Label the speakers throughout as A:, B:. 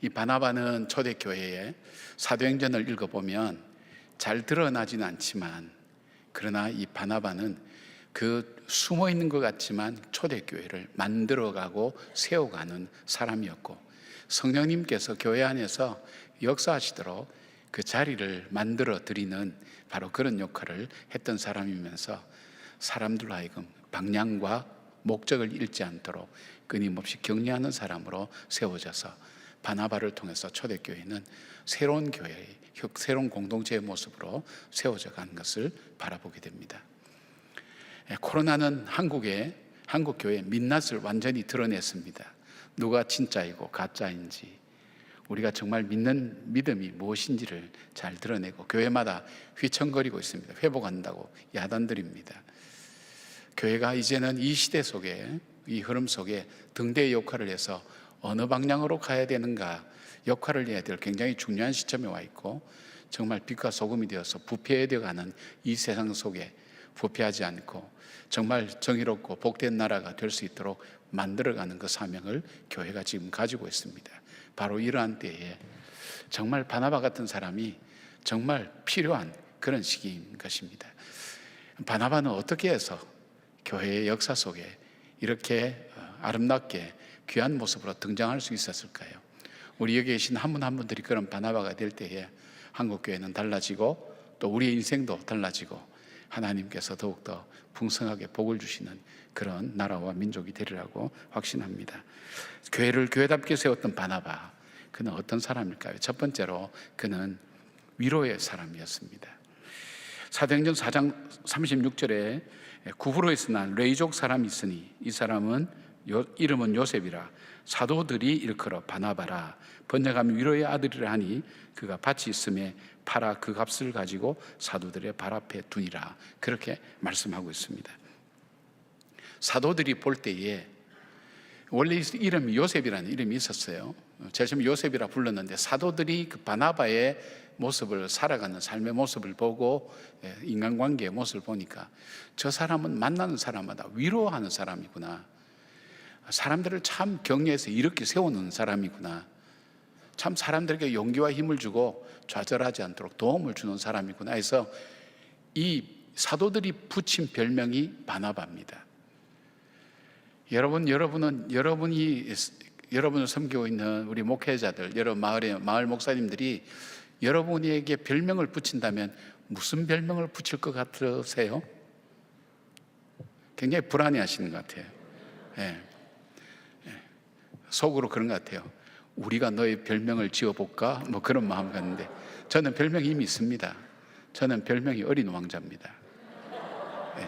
A: 이 바나바는 초대교회에 사도행전을 읽어보면 잘 드러나지는 않지만, 그러나 이 바나바는 그 숨어 있는 것 같지만 초대교회를 만들어가고 세워가는 사람이었고, 성령님께서 교회 안에서 역사하시도록 그 자리를 만들어 드리는 바로 그런 역할을 했던 사람이면서, 사람들로 하여금 방향과 목적을 잃지 않도록 끊임없이 격려하는 사람으로 세워져서 바나바를 통해서 초대교회는 새로운 교회의, 새로운 공동체의 모습으로 세워져 가는 것을 바라보게 됩니다. 코로나는 한국 교회의 민낯을 완전히 드러냈습니다. 누가 진짜이고 가짜인지, 우리가 정말 믿는 믿음이 무엇인지를 잘 드러내고 교회마다 휘청거리고 있습니다. 회복한다고 야단들입니다. 교회가 이제는 이 시대 속에, 이 흐름 속에 등대의 역할을 해서 어느 방향으로 가야 되는가 역할을 해야 될 굉장히 중요한 시점에 와 있고, 정말 빛과 소금이 되어서 부패되어 가는 이 세상 속에 부패하지 않고 정말 정의롭고 복된 나라가 될 수 있도록 만들어가는 그 사명을 교회가 지금 가지고 있습니다. 바로 이러한 때에 정말 바나바 같은 사람이 정말 필요한 그런 시기인 것입니다. 바나바는 어떻게 해서 교회의 역사 속에 이렇게 아름답게 귀한 모습으로 등장할 수 있었을까요? 우리 여기 계신 한 분 한 분들이 그런 바나바가 될 때에 한국교회는 달라지고 또 우리의 인생도 달라지고 하나님께서 더욱더 풍성하게 복을 주시는 그런 나라와 민족이 되리라고 확신합니다. 교회를 교회답게 세웠던 바나바, 그는 어떤 사람일까요? 첫 번째로 그는 위로의 사람이었습니다. 사도행전 4장 36절에 구브로에서 난 레이족 사람이 있으니 이 사람은 이름은 요셉이라 사도들이 일컬어 바나바라, 번역하면 위로의 아들이라 하니 그가 밭이 있음에 팔아 그 값을 가지고 사도들의 발 앞에 두니라, 그렇게 말씀하고 있습니다. 사도들이 볼 때에 원래 이름이 요셉이라는 이름이 있었어요. 제일 처음 요셉이라 불렀는데, 사도들이 그 바나바의 모습을, 살아가는 삶의 모습을 보고 인간관계의 모습을 보니까 저 사람은 만나는 사람마다 위로하는 사람이구나, 사람들을 참 격려해서 이렇게 세우는 사람이구나, 참 사람들에게 용기와 힘을 주고 좌절하지 않도록 도움을 주는 사람이구나 해서 이 사도들이 붙인 별명이 바나바입니다. 여러분을 섬기고 있는 우리 목회자들, 여러 마을 목사님들이 여러분에게 별명을 붙인다면 무슨 별명을 붙일 것 같으세요? 굉장히 불안해하시는 것 같아요. 속으로 그런 것 같아요. 우리가 너의 별명을 지어볼까? 뭐 그런 마음 같은데, 저는 별명이 이미 있습니다. 저는 별명이 어린 왕자입니다.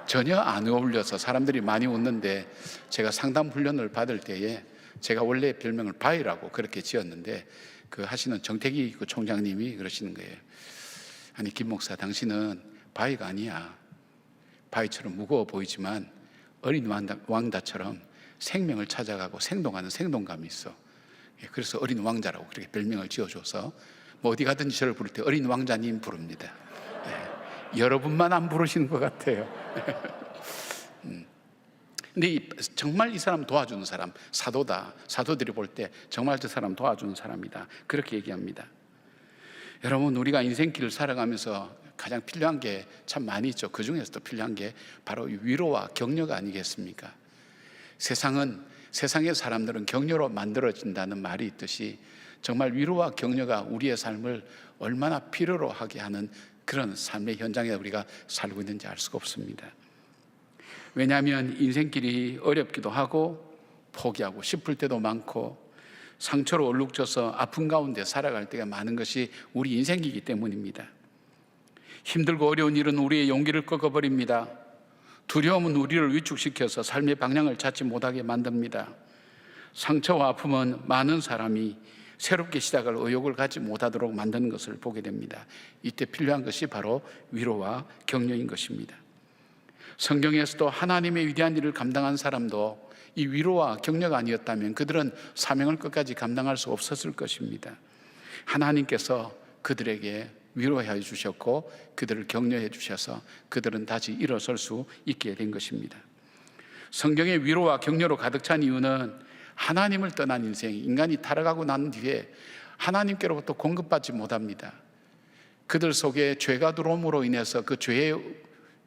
A: 전혀 안 어울려서 사람들이 많이 웃는데, 제가 상담 훈련을 받을 때에 제가 원래 별명을 바위라고 그렇게 지었는데, 그 하시는 정태기 그 총장님이 그러시는 거예요. 아니 김 목사, 당신은 바위가 아니야. 바위처럼 무거워 보이지만 어린 왕자처럼 생명을 찾아가고 생동하는 생동감이 있어. 그래서 어린 왕자라고 그렇게 별명을 지어줘서 뭐 어디 가든지 저를 부를 때 어린 왕자님 부릅니다. 여러분만 안 부르시는 것 같아요. 근데 정말 이 사람 도와주는 사람, 사도다. 사도들이 볼 때 정말 저 사람 도와주는 사람이다, 그렇게 얘기합니다. 여러분, 우리가 인생길을 살아가면서 가장 필요한 게 참 많이 있죠. 그 중에서도 필요한 게 바로 위로와 격려가 아니겠습니까? 세상의 사람들은 격려로 만들어진다는 말이 있듯이 정말 위로와 격려가 우리의 삶을 얼마나 필요로 하게 하는 그런 삶의 현장에 우리가 살고 있는지 알 수가 없습니다. 왜냐하면 인생길이 어렵기도 하고 포기하고 싶을 때도 많고 상처로 얼룩져서 아픈 가운데 살아갈 때가 많은 것이 우리 인생이기 때문입니다. 힘들고 어려운 일은 우리의 용기를 꺾어버립니다. 두려움은 우리를 위축시켜서 삶의 방향을 찾지 못하게 만듭니다. 상처와 아픔은 많은 사람이 새롭게 시작할 의욕을 갖지 못하도록 만드는 것을 보게 됩니다. 이때 필요한 것이 바로 위로와 격려인 것입니다. 성경에서도 하나님의 위대한 일을 감당한 사람도 이 위로와 격려가 아니었다면 그들은 사명을 끝까지 감당할 수 없었을 것입니다. 하나님께서 그들에게 위로해 주셨고 그들을 격려해 주셔서 그들은 다시 일어설 수 있게 된 것입니다. 성경의 위로와 격려로 가득 찬 이유는 하나님을 떠난 인생, 인간이 타락하고 난 뒤에 하나님께로부터 공급받지 못합니다. 그들 속에 죄가 들어옴으로 인해서 그 죄의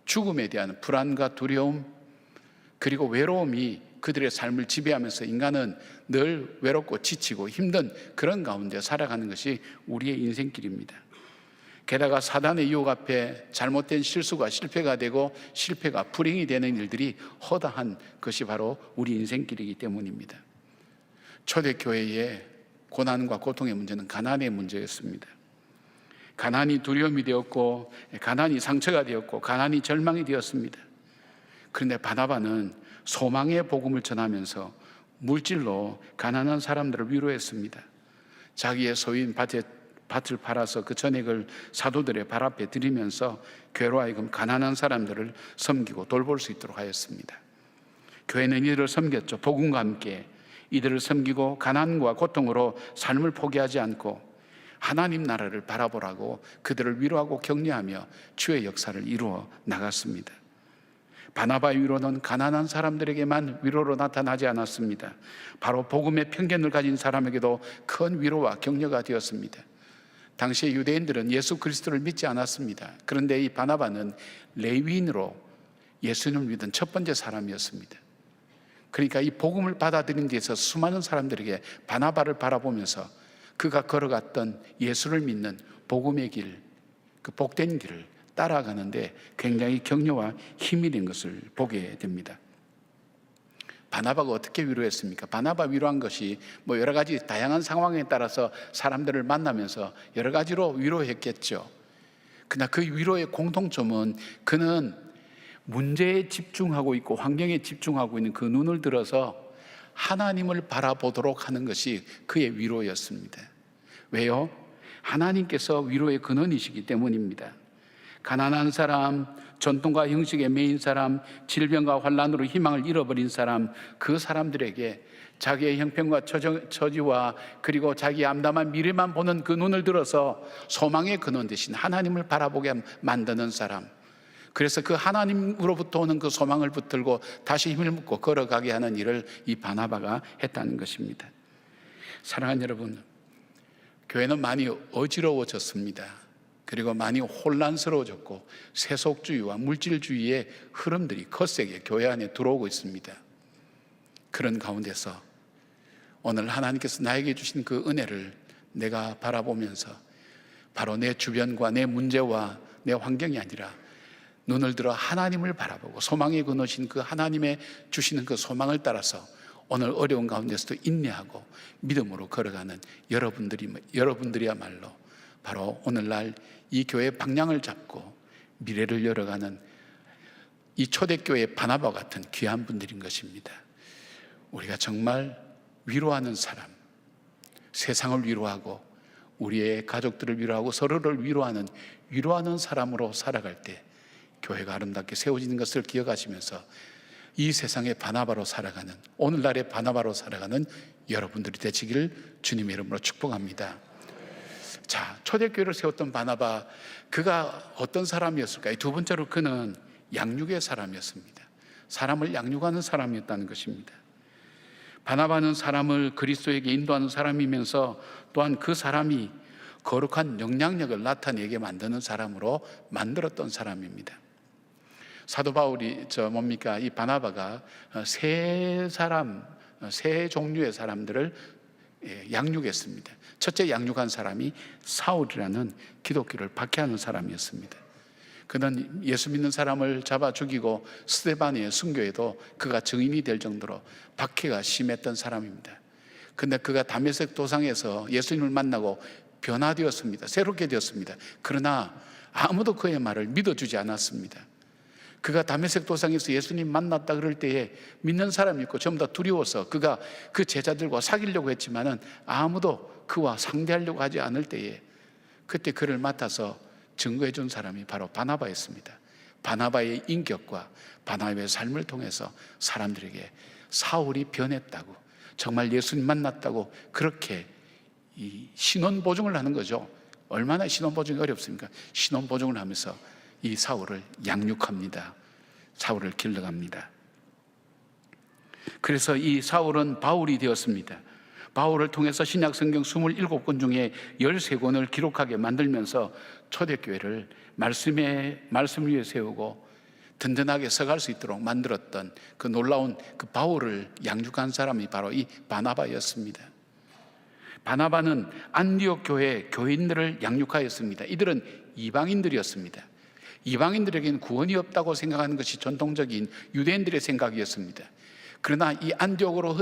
A: 죽음에 대한 불안과 두려움 그리고 외로움이 그들의 삶을 지배하면서 인간은 늘 외롭고 지치고 힘든 그런 가운데 살아가는 것이 우리의 인생길입니다. 게다가 사단의 유혹 앞에 잘못된 실수가 실패가 되고 실패가 불행이 되는 일들이 허다한 것이 바로 우리 인생길이기 때문입니다. 초대교회의 고난과 고통의 문제는 가난의 문제였습니다. 가난이 두려움이 되었고, 가난이 상처가 되었고, 가난이 절망이 되었습니다. 그런데 바나바는 소망의 복음을 전하면서 물질로 가난한 사람들을 위로했습니다. 자기의 소유인 밭을 팔아서 그 전액을 사도들의 발 앞에 드리면서 교회로 하여금 가난한 사람들을 섬기고 돌볼 수 있도록 하였습니다. 교회는 이들을 섬겼죠. 복음과 함께 이들을 섬기고 가난과 고통으로 삶을 포기하지 않고 하나님 나라를 바라보라고 그들을 위로하고 격려하며 주의 역사를 이루어 나갔습니다. 바나바의 위로는 가난한 사람들에게만 위로로 나타나지 않았습니다. 바로 복음의 편견을 가진 사람에게도 큰 위로와 격려가 되었습니다. 당시의 유대인들은 예수 그리스도를 믿지 않았습니다. 그런데 이 바나바는 레위인으로 예수님을 믿은 첫 번째 사람이었습니다. 그러니까 이 복음을 받아들인 데서 수많은 사람들에게 바나바를 바라보면서 그가 걸어갔던 예수를 믿는 복음의 길, 그 복된 길을 따라가는데 굉장히 격려와 힘이 된 것을 보게 됩니다. 바나바가 어떻게 위로했습니까? 바나바 위로한 것이 여러 가지 다양한 상황에 따라서 사람들을 만나면서 여러 가지로 위로했겠죠. 그러나 그 위로의 공통점은 그는 문제에 집중하고 있고 환경에 집중하고 있는 그 눈을 들어서 하나님을 바라보도록 하는 것이 그의 위로였습니다. 왜요? 하나님께서 위로의 근원이시기 때문입니다. 가난한 사람, 전통과 형식에 매인 사람, 질병과 환난으로 희망을 잃어버린 사람, 그 사람들에게 자기의 형편과 처지와 그리고 자기의 암담한 미래만 보는 그 눈을 들어서 소망의 근원 대신 하나님을 바라보게 만드는 사람, 그래서 그 하나님으로부터 오는 그 소망을 붙들고 다시 힘을 묶고 걸어가게 하는 일을 이 바나바가 했다는 것입니다. 사랑하는 여러분, 교회는 많이 어지러워졌습니다. 그리고 많이 혼란스러워졌고 세속주의와 물질주의의 흐름들이 거세게 교회 안에 들어오고 있습니다. 그런 가운데서 오늘 하나님께서 나에게 주신 그 은혜를 내가 바라보면서 바로 내 주변과 내 문제와 내 환경이 아니라 눈을 들어 하나님을 바라보고 소망의 근원이신 그 하나님의 주시는 그 소망을 따라서 오늘 어려운 가운데서도 인내하고 믿음으로 걸어가는 여러분들이야말로 바로 오늘날 이 교회의 방향을 잡고 미래를 열어가는 이 초대교회의 바나바 같은 귀한 분들인 것입니다. 우리가 정말 위로하는 사람, 세상을 위로하고 우리의 가족들을 위로하고 서로를 위로하는 사람으로 살아갈 때 교회가 아름답게 세워지는 것을 기억하시면서 이 세상의 바나바로 살아가는, 오늘날의 바나바로 살아가는 여러분들이 되시기를 주님의 이름으로 축복합니다. 자, 초대교회를 세웠던 바나바, 그가 어떤 사람이었을까요? 두 번째로 그는 양육의 사람이었습니다. 사람을 양육하는 사람이었다는 것입니다. 바나바는 사람을 그리스도에게 인도하는 사람이면서 또한 그 사람이 거룩한 영향력을 나타내게 만드는 사람으로 만들었던 사람입니다. 사도 바울이 이 바나바가 세 종류의 사람들을 양육했습니다. 첫째 양육한 사람이 사울이라는 기독교를 박해하는 사람이었습니다. 그는 예수 믿는 사람을 잡아 죽이고 스데반의 순교에도 그가 증인이 될 정도로 박해가 심했던 사람입니다. 그런데 그가 다메섹 도상에서 예수님을 만나고 변화되었습니다. 새롭게 되었습니다. 그러나 아무도 그의 말을 믿어주지 않았습니다. 그가 다메섹 도상에서 예수님 만났다 그럴 때에 믿는 사람이 있고 전부 다 두려워서 그가 그 제자들과 사귀려고 했지만은 아무도 그와 상대하려고 하지 않을 때에 그때 그를 맡아서 증거해 준 사람이 바로 바나바였습니다. 바나바의 인격과 바나바의 삶을 통해서 사람들에게 사울이 변했다고, 정말 예수님 만났다고 그렇게 이 신원보증을 하는 거죠. 얼마나 신원보증이 어렵습니까? 신원보증을 하면서 이 사울을 양육합니다. 사울을 길러갑니다. 그래서 이 사울은 바울이 되었습니다. 바울을 통해서 신약 성경 27권 중에 13권을 기록하게 만들면서 초대교회를 말씀 위에 세우고 든든하게 서갈 수 있도록 만들었던 그 놀라운 그 바울을 양육한 사람이 바로 이 바나바였습니다. 바나바는 안디옥 교회 교인들을 양육하였습니다. 이들은 이방인들이었습니다. 이방인들에게는 구원이 없다고 생각하는 것이 전통적인 유대인들의 생각이었습니다. 그러나 이 안디옥으로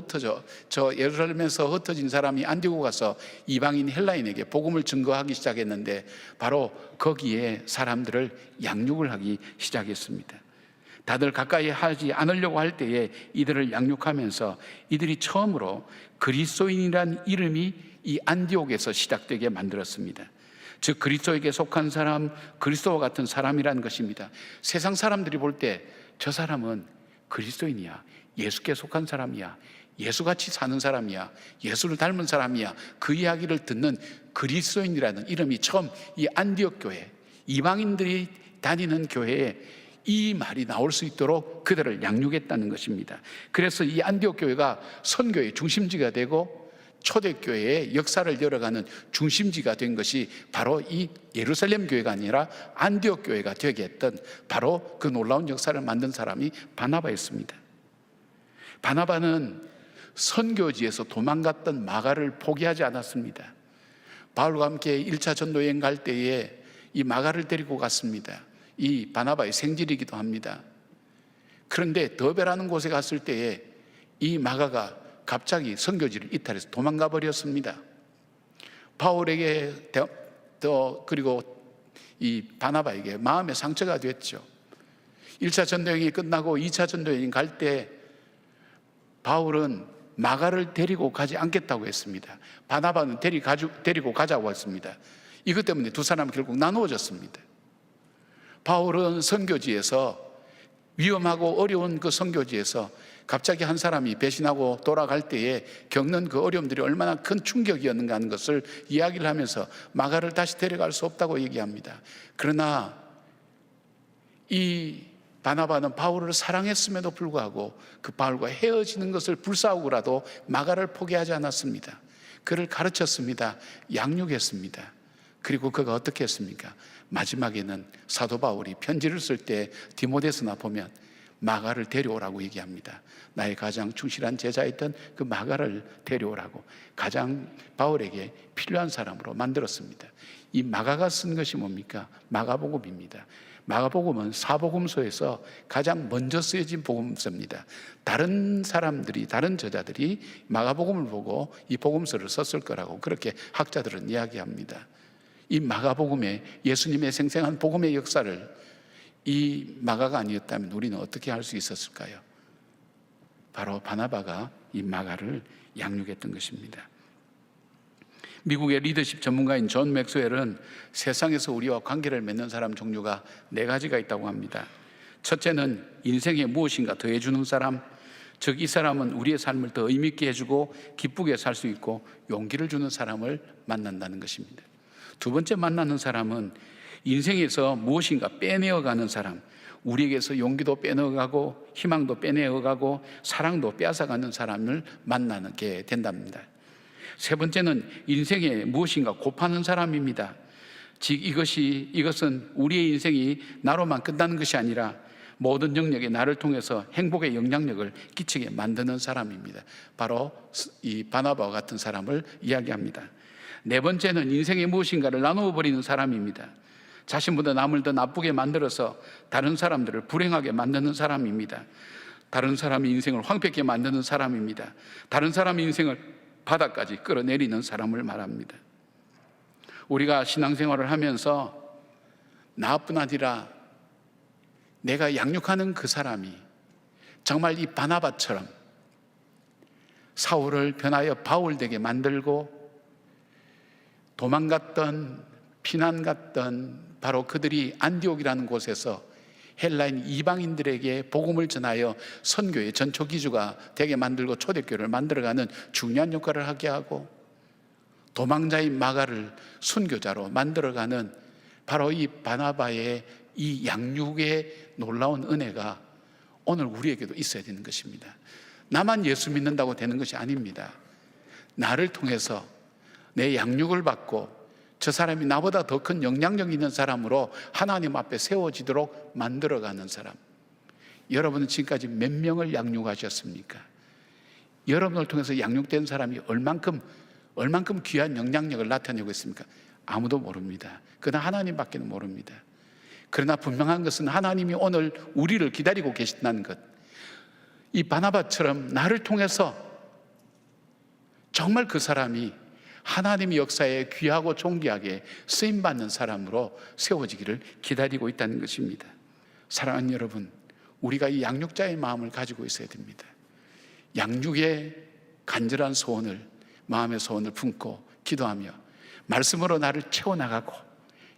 A: 예루살렘에서 흩어진 사람이 안디옥에 가서 이방인 헬라인에게 복음을 증거하기 시작했는데 바로 거기에 사람들을 양육을 하기 시작했습니다. 다들 가까이 하지 않으려고 할 때에 이들을 양육하면서 이들이 처음으로 그리스도인이란 이름이 이 안디옥에서 시작되게 만들었습니다. 즉 그리스도에게 속한 사람, 그리스도와 같은 사람이라는 것입니다. 세상 사람들이 볼 때 저 사람은 그리스도인이야, 예수께 속한 사람이야, 예수같이 사는 사람이야, 예수를 닮은 사람이야, 그 이야기를 듣는 그리스도인이라는 이름이 처음 이 안디옥 교회, 이방인들이 다니는 교회에 이 말이 나올 수 있도록 그들을 양육했다는 것입니다. 그래서 이 안디옥 교회가 선교의 중심지가 되고 초대교회의 역사를 열어가는 중심지가 된 것이 바로 이 예루살렘 교회가 아니라 안디옥 교회가 되게 했던 바로 그 놀라운 역사를 만든 사람이 바나바였습니다. 바나바는 선교지에서 도망갔던 마가를 포기하지 않았습니다. 바울과 함께 1차 전도여행 갈 때에 이 마가를 데리고 갔습니다. 이 바나바의 생질이기도 합니다. 그런데 더베라는 곳에 갔을 때에 이 마가가 갑자기 선교지를 이탈해서 도망가 버렸습니다. 바울에게 그리고 이 바나바에게 마음의 상처가 됐죠. 1차 전도여행이 끝나고 2차 전도여행 갈 때 바울은 마가를 데리고 가지 않겠다고 했습니다. 바나바는 데리고 가자고 했습니다. 이것 때문에 두 사람은 결국 나누어졌습니다. 바울은 선교지에서 위험하고 어려운 그 선교지에서 갑자기 한 사람이 배신하고 돌아갈 때에 겪는 그 어려움들이 얼마나 큰 충격이었는가 하는 것을 이야기를 하면서 마가를 다시 데려갈 수 없다고 얘기합니다. 그러나 이 바나바는 바울을 사랑했음에도 불구하고 그 바울과 헤어지는 것을 불사하고라도 마가를 포기하지 않았습니다. 그를 가르쳤습니다. 양육했습니다. 그리고 그가 어떻게 했습니까? 마지막에는 사도 바울이 편지를 쓸 때 디모데서나 보면 마가를 데려오라고 얘기합니다. 나의 가장 충실한 제자였던 그 마가를 데려오라고 가장 바울에게 필요한 사람으로 만들었습니다. 이 마가가 쓴 것이 뭡니까? 마가복음입니다. 마가복음은 사복음서에서 가장 먼저 쓰여진 복음서입니다. 다른 사람들이, 다른 저자들이 마가복음을 보고 이 복음서를 썼을 거라고 그렇게 학자들은 이야기합니다. 이 마가복음에 예수님의 생생한 복음의 역사를 이 마가가 아니었다면 우리는 어떻게 할 수 있었을까요? 바로 바나바가 이 마가를 양육했던 것입니다. 미국의 리더십 전문가인 존 맥스웰은 세상에서 우리와 관계를 맺는 사람 종류가 4가지가 있다고 합니다. 첫째는 인생에 무엇인가 더해주는 사람, 즉 이 사람은 우리의 삶을 더 의미 있게 해주고 기쁘게 살 수 있고 용기를 주는 사람을 만난다는 것입니다. 두 번째 만나는 사람은 인생에서 무엇인가 빼내어가는 사람, 우리에게서 용기도 빼내어가고 희망도 빼내어가고 사랑도 빼앗아가는 사람을 만나게 된답니다. 세 번째는 인생에 무엇인가 곱하는 사람입니다. 즉 이것은 우리의 인생이 나로만 끝나는 것이 아니라 모든 영역에 나를 통해서 행복의 영향력을 끼치게 만드는 사람입니다. 바로 이 바나바와 같은 사람을 이야기합니다. 네 번째는 인생의 무엇인가를 나누어 버리는 사람입니다. 자신보다 남을 더 나쁘게 만들어서 다른 사람들을 불행하게 만드는 사람입니다. 다른 사람의 인생을 황폐하게 만드는 사람입니다. 다른 사람의 인생을 바닥까지 끌어내리는 사람을 말합니다. 우리가 신앙생활을 하면서 나뿐 아니라 내가 양육하는 그 사람이 정말 이 바나바처럼 사울을 변하여 바울 되게 만들고 도망갔던 피난 갔던 바로 그들이 안디옥이라는 곳에서 헬라인 이방인들에게 복음을 전하여 선교의 전초기주가 되게 만들고 초대교회를 만들어가는 중요한 역할을 하게 하고 도망자인 마가를 순교자로 만들어가는 바로 이 바나바의 이 양육의 놀라운 은혜가 오늘 우리에게도 있어야 되는 것입니다. 나만 예수 믿는다고 되는 것이 아닙니다. 나를 통해서 내 양육을 받고 저 사람이 나보다 더 큰 영향력 있는 사람으로 하나님 앞에 세워지도록 만들어가는 사람. 여러분은 지금까지 몇 명을 양육하셨습니까? 여러분을 통해서 양육된 사람이 얼만큼 귀한 영향력을 나타내고 있습니까? 아무도 모릅니다. 그러나 하나님밖에 모릅니다. 그러나 분명한 것은 하나님이 오늘 우리를 기다리고 계신다는 것. 이 바나바처럼 나를 통해서 정말 그 사람이 하나님의 역사에 귀하고 존귀하게 쓰임받는 사람으로 세워지기를 기다리고 있다는 것입니다. 사랑하는 여러분, 우리가 이 양육자의 마음을 가지고 있어야 됩니다. 양육의 간절한 소원을, 마음의 소원을 품고 기도하며 말씀으로 나를 채워나가고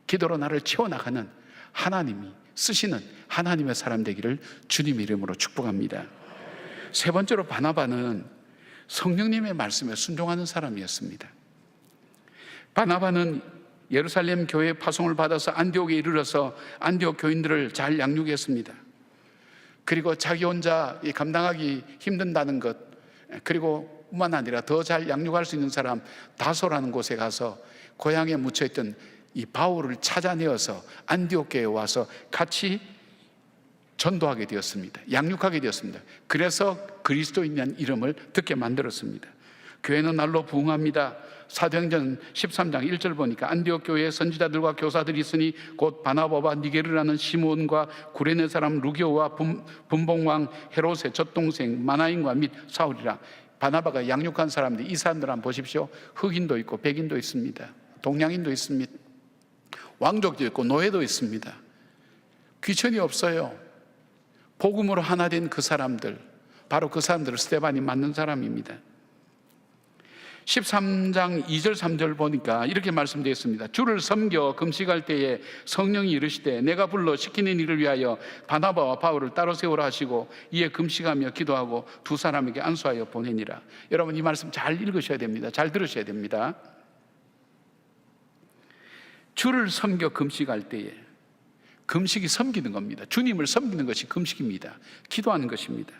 A: 기도로 나를 채워나가는 하나님이 쓰시는 하나님의 사람 되기를 주님 이름으로 축복합니다. 세 번째로 바나바는 성령님의 말씀에 순종하는 사람이었습니다. 바나바는 예루살렘 교회의 파송을 받아서 안디옥에 이르러서 안디옥 교인들을 잘 양육했습니다. 그리고 자기 혼자 감당하기 힘든다는 것, 그리고 뿐만 아니라 더 잘 양육할 수 있는 사람 다소라는 곳에 가서 고향에 묻혀있던 이 바울을 찾아내어서 안디옥 교회에 와서 같이 전도하게 되었습니다. 양육하게 되었습니다. 그래서 그리스도인이라는 이름을 듣게 만들었습니다. 교회는 날로 부흥합니다. 사도행전 13장 1절 보니까 안디옥 교회에 선지자들과 교사들이 있으니 곧 바나바와 니게르라는 시몬과 구레네 사람 루기오와 분봉왕 헤롯의 젖동생 마나인과 및 사울이라. 바나바가 양육한 사람들, 이 사람들 한번 보십시오. 흑인도 있고 백인도 있습니다. 동양인도 있습니다. 왕족도 있고 노예도 있습니다. 귀천이 없어요. 복음으로 하나 된 그 사람들, 바로 그 사람들을 스데반이 만난 사람입니다. 13장 2절 3절 보니까 이렇게 말씀되어 있습니다. 주를 섬겨 금식할 때에 성령이 이르시되 내가 불러 시키는 일을 위하여 바나바와 바울을 따로 세우라 하시고 이에 금식하며 기도하고 두 사람에게 안수하여 보내니라. 여러분 이 말씀 잘 읽으셔야 됩니다. 잘 들으셔야 됩니다. 주를 섬겨 금식할 때에, 금식이 섬기는 겁니다. 주님을 섬기는 것이 금식입니다. 기도하는 것입니다.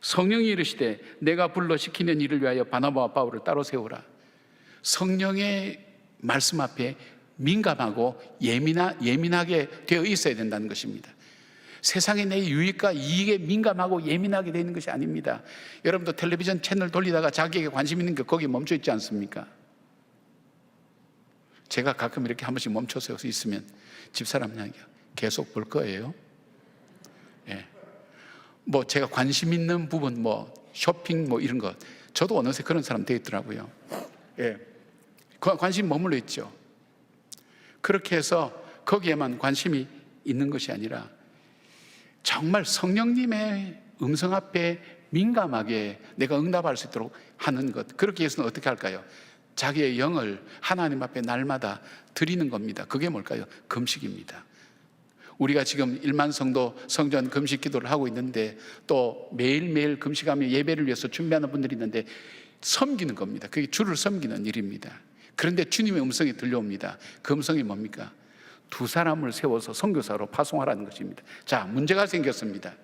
A: 성령이 이르시되 내가 불러 시키는 일을 위하여 바나바와 바울을 따로 세우라. 성령의 말씀 앞에 민감하고 예민하게 되어 있어야 된다는 것입니다. 세상의 내 유익과 이익에 민감하고 예민하게 되는 것이 아닙니다. 여러분도 텔레비전 채널 돌리다가 자기에게 관심 있는 게 거기에 멈춰 있지 않습니까? 제가 가끔 이렇게 한 번씩 멈춰서 있으면 집사람이 계속 볼 거예요. 예. 뭐 제가 관심 있는 부분, 뭐 쇼핑 뭐 이런 것, 저도 어느새 그런 사람 되겠더라고요. 예, 관심 머물러 있죠. 그렇게 해서 거기에만 관심이 있는 것이 아니라 정말 성령님의 음성 앞에 민감하게 내가 응답할 수 있도록 하는 것. 그렇게 해서는 어떻게 할까요? 자기의 영을 하나님 앞에 날마다 드리는 겁니다. 그게 뭘까요? 금식입니다. 우리가 지금 1만 성도 성전 금식 기도를 하고 있는데 또 매일매일 금식하며 예배를 위해서 준비하는 분들이 있는데 섬기는 겁니다. 그게 주를 섬기는 일입니다. 그런데 주님의 음성이 들려옵니다. 그 음성이 뭡니까? 두 사람을 세워서 선교사로 파송하라는 것입니다. 자, 문제가 생겼습니다.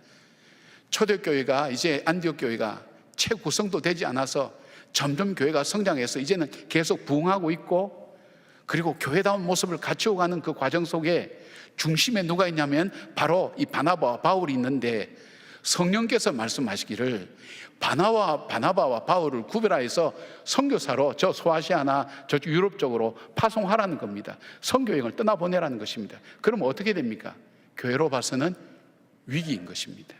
A: 초대교회가 이제 안디옥 교회가 최구성도 되지 않아서 점점 교회가 성장해서 이제는 계속 부흥하고 있고, 그리고 교회다운 모습을 갖추어가는 그 과정 속에 중심에 누가 있냐면 바로 이 바나바와 바울이 있는데, 성령께서 말씀하시기를 바나바와 바울을 구별하여서 선교사로 저 소아시아나 저 유럽 쪽으로 파송하라는 겁니다. 선교여행을 떠나보내라는 것입니다. 그럼 어떻게 됩니까? 교회로 봐서는 위기인 것입니다.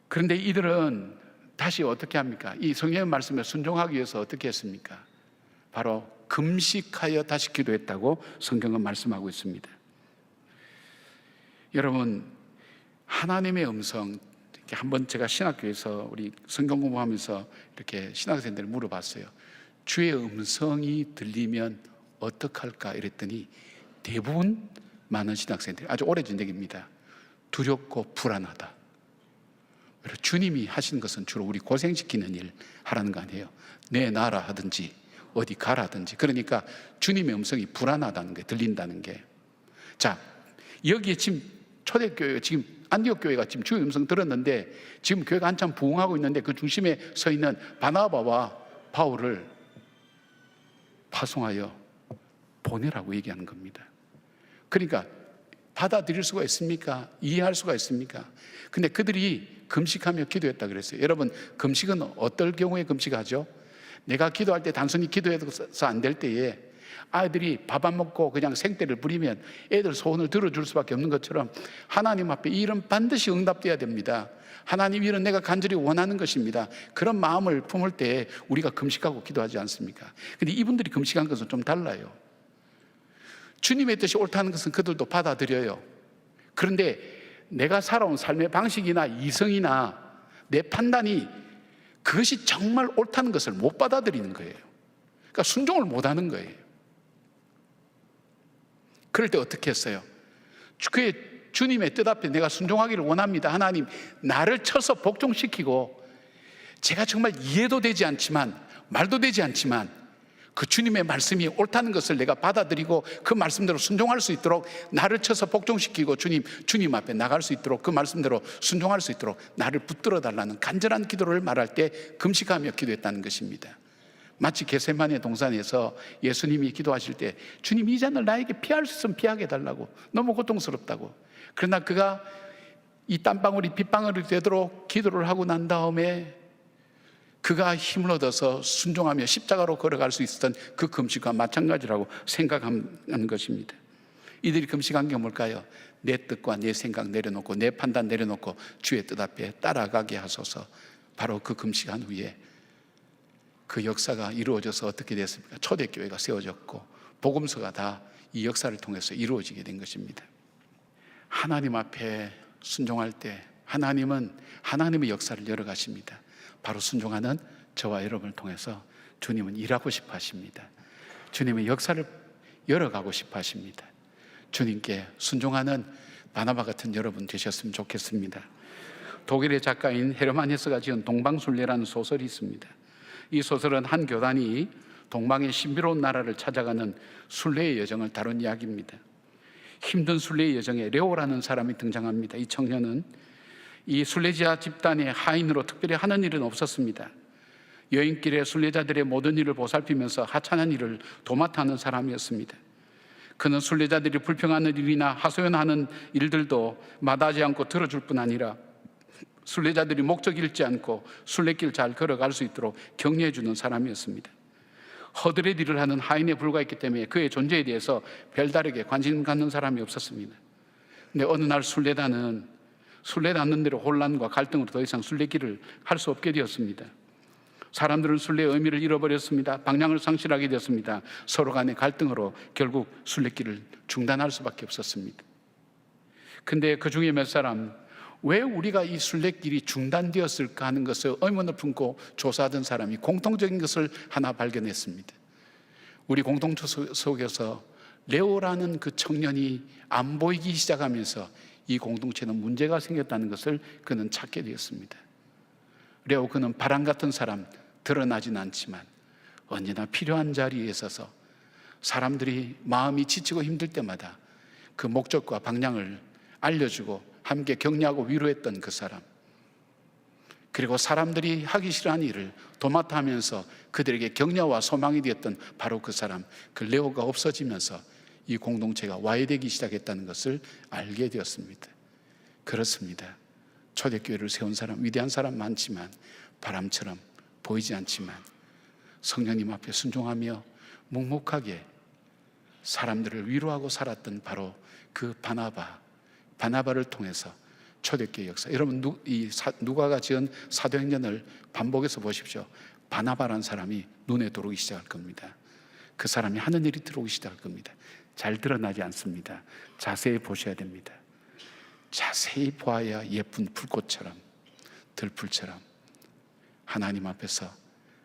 A: 그런데 이들은 다시 어떻게 합니까? 이 성령의 말씀에 순종하기 위해서 어떻게 했습니까? 바로 금식하여 다시 기도했다고 성경은 말씀하고 있습니다. 여러분, 하나님의 음성, 한번 제가 신학교에서 우리 성경 공부하면서 이렇게 신학생들을 물어봤어요. 주의 음성이 들리면 어떡할까 이랬더니 대부분 많은 신학생들이, 아주 오래전 얘기입니다, 두렵고 불안하다. 주님이 하시는 것은 주로 우리 고생시키는 일 하라는 거 아니에요. 내 나라 하든지 어디 가라든지. 그러니까 주님의 음성이 불안하다는 게, 들린다는 게. 자, 여기에 지금 초대교회가 지금 안디옥 교회가 지금 주의 음성 들었는데 지금 교회가 한참 부흥하고 있는데 그 중심에 서 있는 바나바와 바울을 파송하여 보내라고 얘기하는 겁니다. 그러니까 받아들일 수가 있습니까? 이해할 수가 있습니까? 근데 그들이 금식하며 기도했다 그랬어요. 여러분, 금식은 어떨 경우에 금식하죠? 내가 기도할 때 단순히 기도해서 안 될 때에 아이들이 밥 안 먹고 그냥 생떼를 부리면 애들 소원을 들어줄 수밖에 없는 것처럼 하나님 앞에 이 일은 반드시 응답돼야 됩니다. 하나님, 이 일은 내가 간절히 원하는 것입니다. 그런 마음을 품을 때 우리가 금식하고 기도하지 않습니까? 근데 이분들이 금식한 것은 좀 달라요. 주님의 뜻이 옳다는 것은 그들도 받아들여요. 그런데 내가 살아온 삶의 방식이나 이성이나 내 판단이 그것이 정말 옳다는 것을 못 받아들이는 거예요. 그러니까 순종을 못 하는 거예요. 그럴 때 어떻게 했어요? 그의 주님의 뜻 앞에 내가 순종하기를 원합니다. 하나님, 나를 쳐서 복종시키고 제가 정말 이해도 되지 않지만 말도 되지 않지만 그 주님의 말씀이 옳다는 것을 내가 받아들이고 그 말씀대로 순종할 수 있도록 나를 쳐서 복종시키고 주님 앞에 나갈 수 있도록 그 말씀대로 순종할 수 있도록 나를 붙들어 달라는 간절한 기도를 말할 때 금식하며 기도했다는 것입니다. 마치 겟세마네 동산에서 예수님이 기도하실 때 주님, 이 잔을 나에게 피할 수 있으면 피하게 해달라고, 너무 고통스럽다고. 그러나 그가 이 땀방울이 빗방울이 되도록 기도를 하고 난 다음에 그가 힘을 얻어서 순종하며 십자가로 걸어갈 수 있었던 그 금식과 마찬가지라고 생각하는 것입니다. 이들이 금식한 게 뭘까요? 내 뜻과 내 생각 내려놓고 내 판단 내려놓고 주의 뜻 앞에 따라가게 하소서. 바로 그 금식한 후에 그 역사가 이루어져서 어떻게 됐습니까? 초대교회가 세워졌고 복음서가 다 이 역사를 통해서 이루어지게 된 것입니다. 하나님 앞에 순종할 때 하나님은 하나님의 역사를 열어가십니다. 바로 순종하는 저와 여러분을 통해서 주님은 일하고 싶어 하십니다. 주님의 역사를 열어가고 싶어 하십니다. 주님께 순종하는 바나바 같은 여러분 되셨으면 좋겠습니다. 독일의 작가인 헤르만 헤스가 지은 동방순례라는 소설이 있습니다. 이 소설은 한 교단이 동방의 신비로운 나라를 찾아가는 순례의 여정을 다룬 이야기입니다. 힘든 순례의 여정에 레오라는 사람이 등장합니다. 이 청년은 이 순례자 집단의 하인으로 특별히 하는 일은 없었습니다. 여행길에 순례자들의 모든 일을 보살피면서 하찮은 일을 도맡아 하는 사람이었습니다. 그는 순례자들이 불평하는 일이나 하소연하는 일들도 마다하지 않고 들어줄 뿐 아니라 순례자들이 목적 잃지 않고 순례길 잘 걸어갈 수 있도록 격려해 주는 사람이었습니다. 허드렛 일을 하는 하인에 불과했기 때문에 그의 존재에 대해서 별다르게 관심 갖는 사람이 없었습니다. 근데 어느 날 순례단은 순례 닿는 대로 혼란과 갈등으로 더 이상 순례길을 할 수 없게 되었습니다. 사람들은 순례의 의미를 잃어버렸습니다. 방향을 상실하게 되었습니다. 서로 간의 갈등으로 결국 순례길을 중단할 수밖에 없었습니다. 근데 그 중에 몇 사람, 왜 우리가 이 순례길이 중단되었을까 하는 것을 의문을 품고 조사하던 사람이 공통적인 것을 하나 발견했습니다. 우리 공동체 속에서 레오라는 그 청년이 안 보이기 시작하면서 이 공동체는 문제가 생겼다는 것을 그는 찾게 되었습니다. 레오, 그는 바람 같은 사람, 드러나진 않지만 언제나 필요한 자리에 서서 사람들이 마음이 지치고 힘들 때마다 그 목적과 방향을 알려주고 함께 격려하고 위로했던 그 사람, 그리고 사람들이 하기 싫어하는 일을 도맡아 하면서 그들에게 격려와 소망이 되었던 바로 그 사람, 그 레오가 없어지면서 이 공동체가 와해되기 시작했다는 것을 알게 되었습니다. 그렇습니다. 초대교회를 세운 사람, 위대한 사람 많지만 바람처럼 보이지 않지만 성령님 앞에 순종하며 묵묵하게 사람들을 위로하고 살았던 바로 그 바나바를 통해서 초대교회 역사, 여러분 누가가 지은 사도행전을 반복해서 보십시오. 바나바라는 사람이 눈에 들어오기 시작할 겁니다. 그 사람이 하는 일이 들어오기 시작할 겁니다. 잘 드러나지 않습니다. 자세히 보셔야 됩니다. 자세히 보아야 예쁜 불꽃처럼, 들풀처럼 하나님 앞에서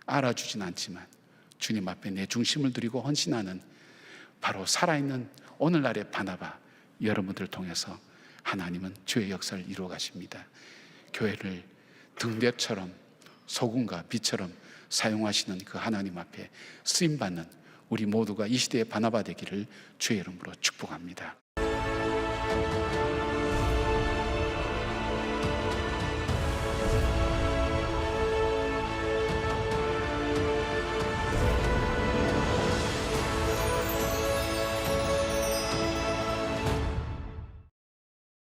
A: 알아주진 않지만 주님 앞에 내 중심을 드리고 헌신하는 바로 살아있는 오늘날의 바나바 여러분들을 통해서 하나님은 주의 역사를 이루어 가십니다. 교회를 등대처럼 소금과 빛처럼 사용하시는 그 하나님 앞에 쓰임받는 우리 모두가 이 시대의 바나바 되기를 주의 이름으로 축복합니다.